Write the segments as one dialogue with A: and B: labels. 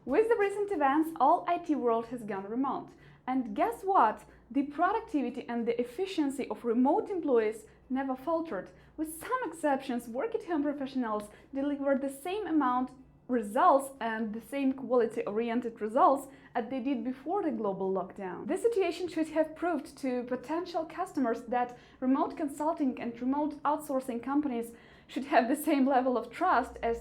A: With the recent events, all IT world has gone remote. And guess what? The productivity and the efficiency of remote employees never faltered. With some exceptions, work-at-home professionals delivered the same amount results and the same quality-oriented results as they did before the global lockdown. This situation should have proved to potential customers that remote consulting and remote outsourcing companies should have the same level of trust as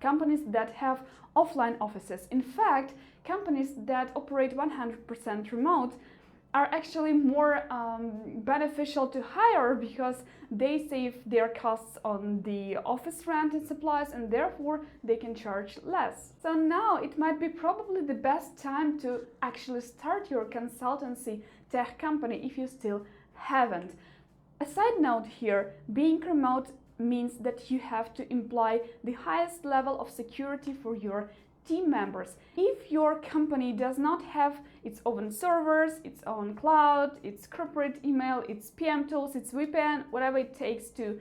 A: companies that have offline offices. In fact, companies that operate 100% remote are actually more beneficial to hire because they save their costs on the office rent and supplies, and therefore they can charge less. So now it might be probably the best time to actually start your consultancy tech company if you still haven't. A side note here, being remote means that you have to imply the highest level of security for your team members. If your company does not have its own servers, its own cloud, its corporate email, its PM tools, its VPN, whatever it takes to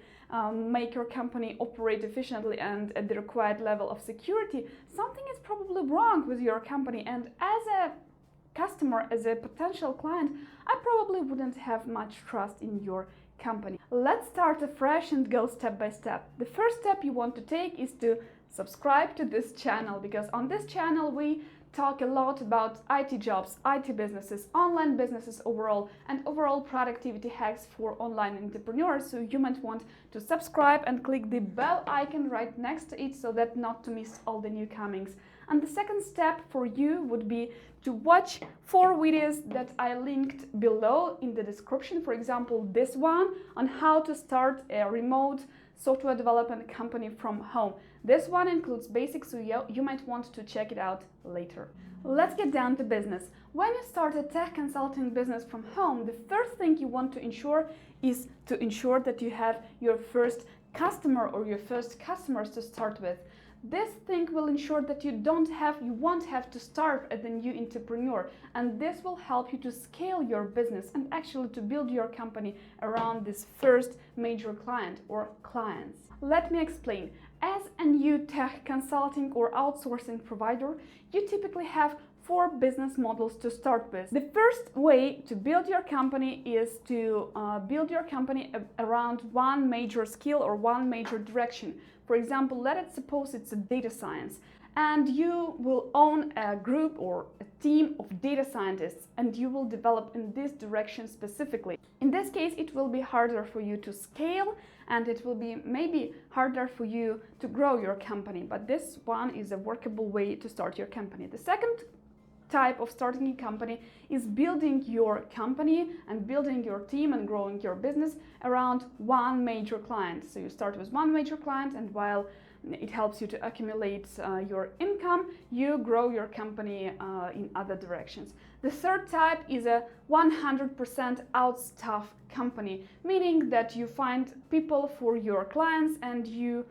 A: make your company operate efficiently and at the required level of security, something is probably wrong with your company. And as a customer, as a potential client, I probably wouldn't have much trust in your company. Let's start afresh and go step by step. The first step you want to take is to subscribe to this channel, because on this channel we talk a lot about IT jobs, IT businesses, online businesses overall, and overall productivity hacks for online entrepreneurs. So you might want to subscribe and click the bell icon right next to it so that not to miss all the new comings. And the second step for you would be to watch 4 videos that I linked below in the description. For example, this one on how to start a remote software development company from home. This one includes basics, so you might want to check it out later. Let's get down to business. When you start a tech consulting business from home, the first thing you want to ensure is to ensure that you have your first customer or your first customers to start with. This thing will ensure that you won't have to starve as a new entrepreneur, and this will help you to scale your business and actually to build your company around this first major client or clients. Let me explain. As a new tech consulting or outsourcing provider, you typically have 4 business models to start with. The first way to build your company is to build your company around one major skill or one major direction. For example, let's suppose it's a data science, and you will own a group or a team of data scientists, and you will develop in this direction specifically. In this case, it will be harder for you to scale, and it will be maybe harder for you to grow your company, but this one is a workable way to start your company. The second type of starting a company is building your company and building your team and growing your business around one major client. So you start with one major client, and while it helps you to accumulate your income, you grow your company in other directions. The third type is a 100% outstaff company, meaning that you find people for your clients and you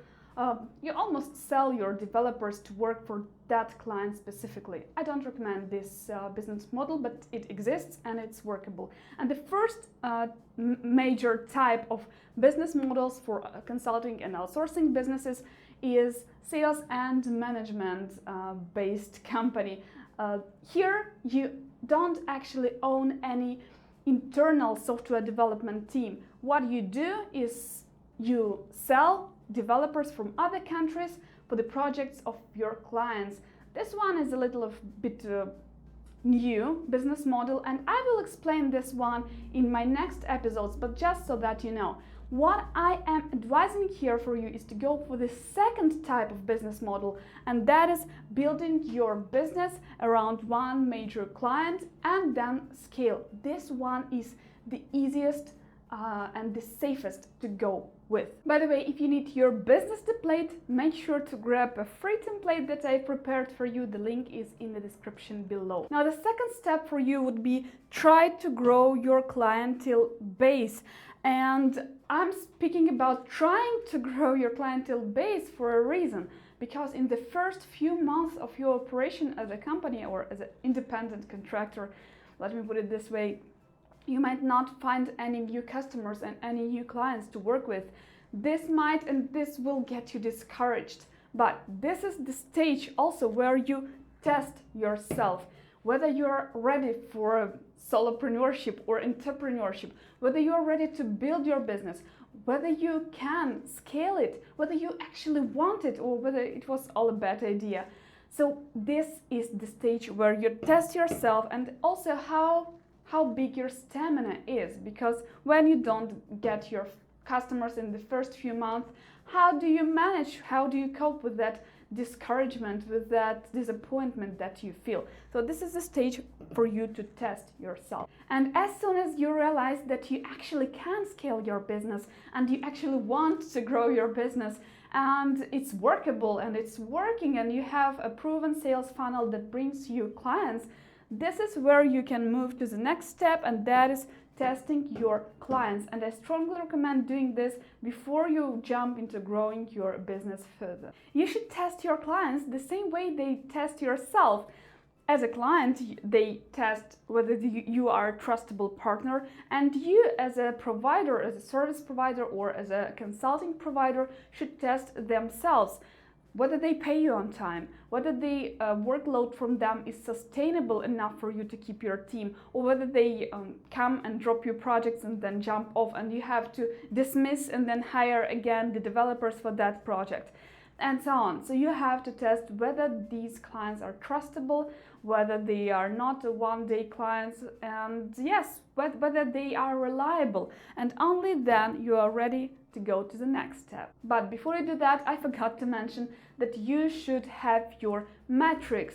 A: almost sell your developers to work for that client specifically. I don't recommend this business model, but it exists and it's workable. And the first major type of business models for consulting and outsourcing businesses is sales and management based company. Here you don't actually own any internal software development team. What you do is you sell developers from other countries for the projects of your clients. This one is a little bit new business model, and I will explain this one in my next episodes, but just so that you know. What I am advising here for you is to go for the second type of business model, and that is building your business around one major client and then scale. This one is the easiest and the safest to go with. By the way, if you need your business template, make sure to grab a free template that I prepared for you. The link is in the description below. Now, the second step for you would be try to grow your clientele base. And I'm speaking about trying to grow your clientele base for a reason, because in the first few months of your operation as a company or as an independent contractor, let me put it this way, you might not find any new customers and any new clients to work with. This will get you discouraged. But this is the stage also where you test yourself, whether you're ready for solopreneurship or entrepreneurship, whether you're ready to build your business, whether you can scale it, whether you actually want it, or whether it was all a bad idea. So this is the stage where you test yourself, and also how big your stamina is, because when you don't get your customers in the first few months, how do you manage, how do you cope with that discouragement, with that disappointment that you feel? So this is the stage for you to test yourself. And as soon as you realize that you actually can scale your business and you actually want to grow your business, and it's workable and it's working, and you have a proven sales funnel that brings you clients, this is where you can move to the next step, and that is testing your clients. And I strongly recommend doing this before you jump into growing your business further. You should test your clients the same way they test yourself. As a client, they test whether you are a trustable partner, and you as a provider, as a service provider or as a consulting provider, should test themselves. Whether they pay you on time, whether the workload from them is sustainable enough for you to keep your team, or whether they come and drop you projects and then jump off and you have to dismiss and then hire again the developers for that project, and so on. So you have to test whether these clients are trustable, whether they are not one-day clients, and yes, whether they are reliable, and only then you are ready to go to the next step. But before you do that, I forgot to mention that you should have your metrics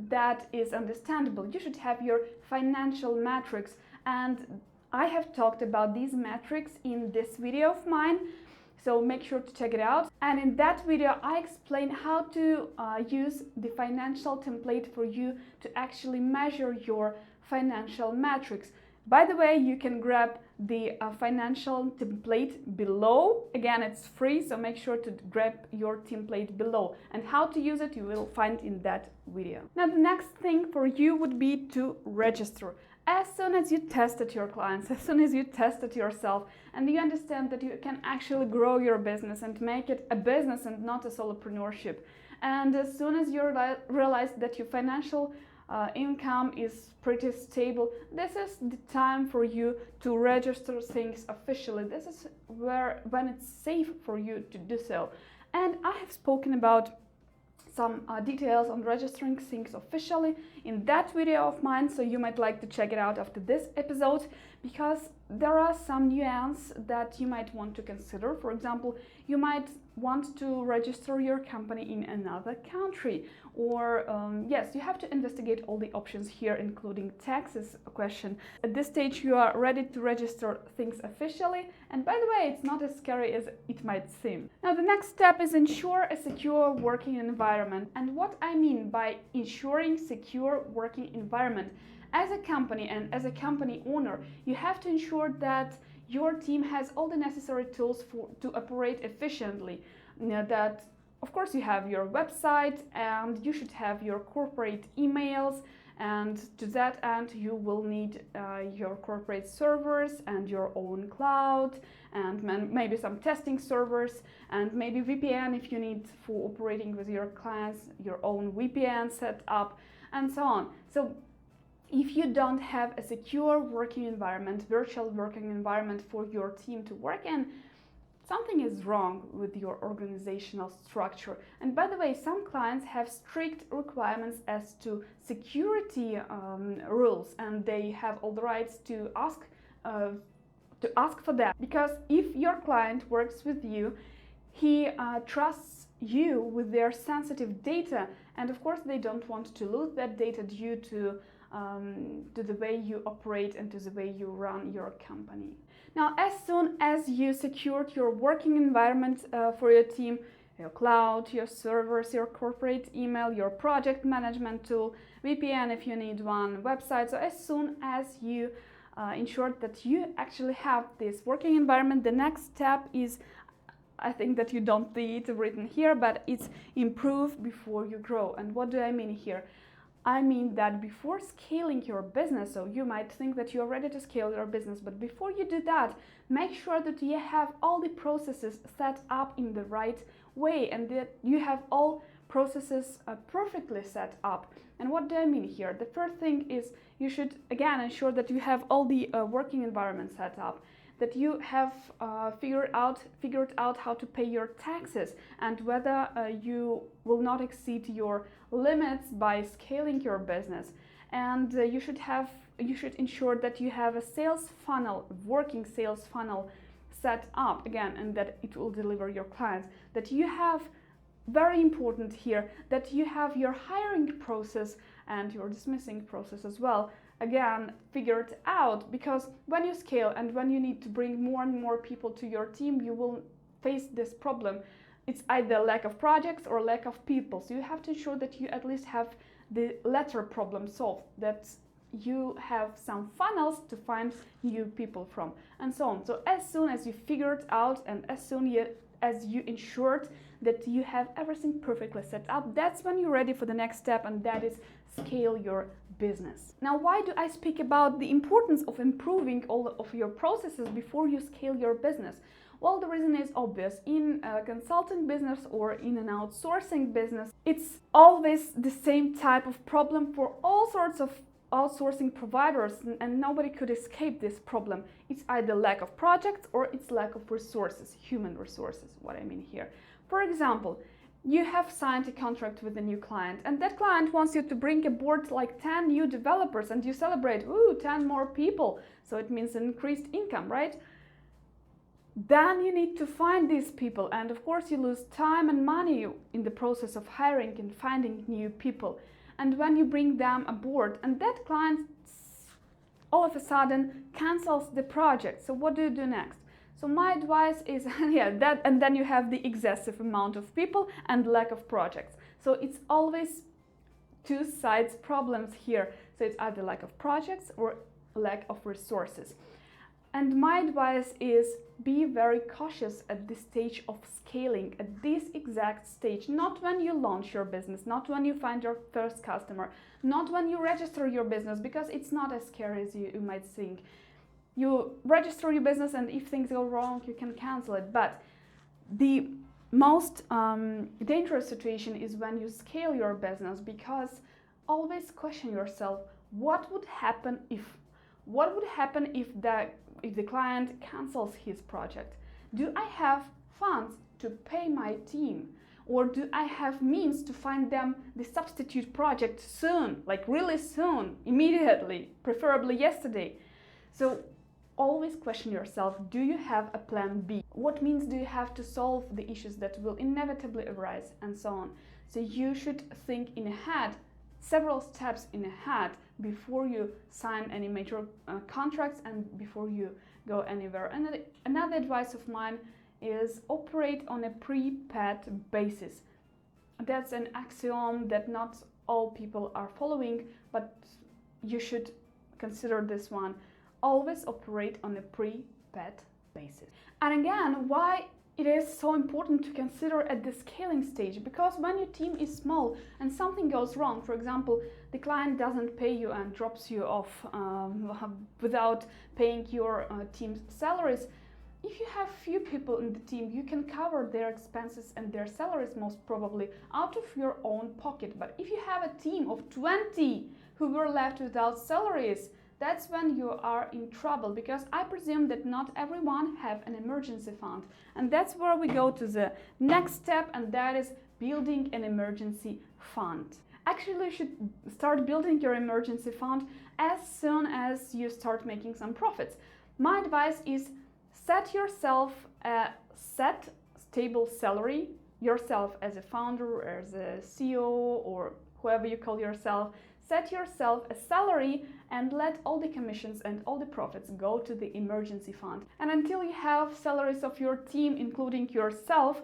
A: that is understandable. You should have your financial metrics, and I have talked about these metrics in this video of mine, so make sure to check it out. And in that video I explain how to use the financial template for you to actually measure your financial metrics. By the way, you can grab the financial template below. Again, it's free, so make sure to grab your template below. And how to use it you will find in that video. Now the next thing for you would be to register. As soon as you tested your clients, as soon as you tested yourself, and you understand that you can actually grow your business and make it a business and not a solopreneurship, and as soon as you realize that your financial income is pretty stable, this is the time for you to register things officially. This is when it's safe for you to do so. And I have spoken about some details on registering things officially in that video of mine, so you might like to check it out after this episode, because there are some nuances that you might want to consider. For example, you might want to register your company in another country, or yes, you have to investigate all the options here, including taxes question. At this stage you are ready to register things officially, and by the way, it's not as scary as it might seem. Now the next step is ensure a secure working environment. And what I mean by ensuring secure working environment, as a company and as a company owner, you have to ensure that your team has all the necessary tools to operate efficiently. That of course you have your website, and you should have your corporate emails, and to that end you will need your corporate servers and your own cloud, and maybe some testing servers, and maybe VPN if you need for operating with your clients, your own VPN set up, and so on. So if you don't have a secure working environment, virtual working environment for your team to work in, something is wrong with your organizational structure. And by the way, some clients have strict requirements as to security rules, and they have all the rights to ask for that. Because if your client works with you, he trusts you with their sensitive data, and of course they don't want to lose that data due to the way you operate and to the way you run your company. Now, as soon as you secured your working environment for your team, your cloud, your servers, your corporate email, your project management tool, VPN if you need one, website, so as soon as you ensured that you actually have this working environment, the next step is, I think that you don't see it written here, but it's improve before you grow. And what do I mean here? I mean that before scaling your business, so you might think that you're ready to scale your business, but before you do that, make sure that you have all the processes set up in the right way, and that you have all processes perfectly set up. And what do I mean here? The first thing is you should again ensure that you have all the working environment set up, that you have figured out how to pay your taxes and whether you will not exceed your limits by scaling your business. And you should ensure that you have a sales funnel, working sales funnel set up again, and that it will deliver your clients. That you have, very important here, that you have your hiring process and your dismissing process as well again figured out, because when you scale and when you need to bring more and more people to your team, you will face this problem. It's either lack of projects or lack of people, so you have to ensure that you at least have the latter problem solved, that you have some funnels to find new people from, and so on. So as soon as you figured out and as soon as you ensured that you have everything perfectly set up, that's when you're ready for the next step, and that is scale your business. Now, why do I speak about the importance of improving all of your processes before you scale your business? Well, the reason is obvious. In a consulting business or in an outsourcing business, it's always the same type of problem for all sorts of outsourcing providers, and nobody could escape this problem. It's either lack of projects or it's lack of resources, human resources, what I mean here. For example, you have signed a contract with a new client, and that client wants you to bring aboard like 10 new developers, and you celebrate, ooh, 10 more people, so it means an increased income, right? Then you need to find these people, and of course you lose time and money in the process of hiring and finding new people. And when you bring them aboard, and that client all of a sudden cancels the project, so what do you do next? So my advice is, and then you have the excessive amount of people and lack of projects. So it's always two sides problems here. So it's either lack of projects or lack of resources. And my advice is be very cautious at this stage of scaling, at this exact stage, not when you launch your business, not when you find your first customer, not when you register your business, because it's not as scary as you might think. You register your business, and if things go wrong, you can cancel it. But the most dangerous situation is when you scale your business, because always question yourself, what would happen if? What would happen if the client cancels his project? Do I have funds to pay my team? Or do I have means to find them the substitute project soon, like really soon, immediately, preferably yesterday? So always question yourself, do you have a plan B? What means do you have to solve the issues that will inevitably arise, and so on? So you should think in ahead, several steps in ahead, before you sign any major contracts and before you go anywhere. And another advice of mine is operate on a pre-paid basis. That's an axiom that not all people are following, but you should consider this one. Always operate on a pre-paid basis. And again, why it is so important to consider at the scaling stage, because when your team is small and something goes wrong, for example, the client doesn't pay you and drops you off without paying your team's salaries, if you have few people in the team, you can cover their expenses and their salaries most probably out of your own pocket. But if you have a team of 20 who were left without salaries, that's when you are in trouble, because I presume that not everyone have an emergency fund. And that's where we go to the next step, and that is building an emergency fund. Actually, you should start building your emergency fund as soon as you start making some profits. My advice is set yourself a set, stable salary, yourself as a founder, as a CEO, or whoever you call yourself. Set yourself a salary and let all the commissions and all the profits go to the emergency fund. And until you have salaries of your team, including yourself,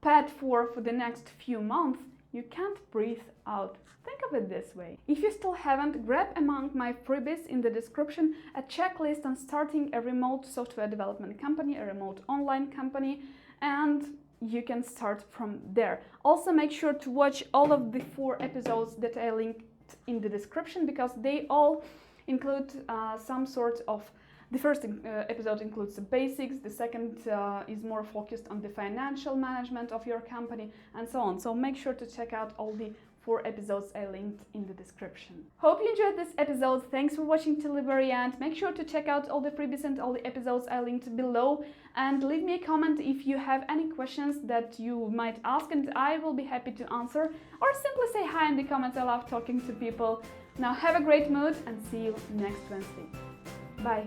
A: paid for the next few months, you can't breathe out. Think of it this way. If you still haven't, grab among my freebies in the description a checklist on starting a remote software development company, a remote online company, and you can start from there. Also, make sure to watch all of the 4 episodes that I linked in the description, because they all include some sort of The first episode includes the basics, the second is more focused on the financial management of your company, and so on. So make sure to check out all the 4 episodes I linked in the description. Hope you enjoyed this episode. Thanks for watching till the very end. Make sure to check out all the freebies and all the episodes I linked below, and leave me a comment if you have any questions that you might ask, and I will be happy to answer, or simply say hi in the comments. I love talking to people. Now have a great mood and see you next Wednesday. Bye.